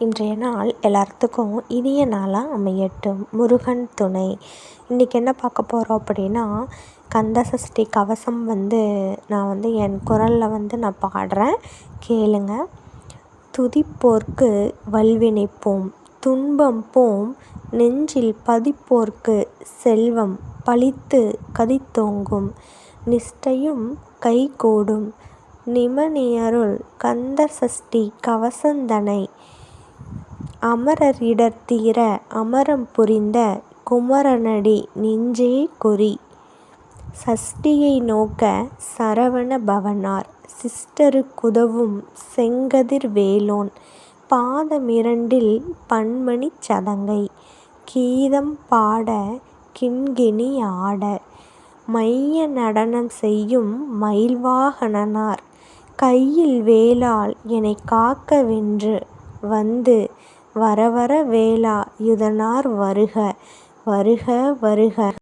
இன்றைய நாள் எல்லாத்துக்கும் இனிய நாளாக அமையட்டும். முருகன் துணை. இன்றைக்கி என்ன பார்க்க போகிறோம் அப்படின்னா, கந்தசஷ்டி கவசம் நான் என் குரலில் நான் பாடுறேன், கேளுங்க. துதிப்போர்க்கு வல்வினைப்போம், துன்பம் போம், நெஞ்சில் பதிப்போர்க்கு செல்வம் பலித்து கதித்தோங்கும், நிஷ்டையும் கைகூடும், நிமனியருள் கந்தசஷ்டி கவசந்தனை அமரரிடர் தீர அமரம் புரிந்த குமரனடி நெஞ்சே குறி. சஷ்டியை நோக்க சரவண பவனார், சிஷ்டருக்குதவும் செங்கதிர் வேலோன், பாதமிரண்டில் பன்மணிச் சதங்கை, கீதம் பாட கிண்கிணி ஆட, மைய நடனம் செய்யும் மயில்வாகனனார், கையில் வேலால் எனைக் காக்க வென்று வந்து, வரவர வேலா யுதனார் வருக வருக வருக.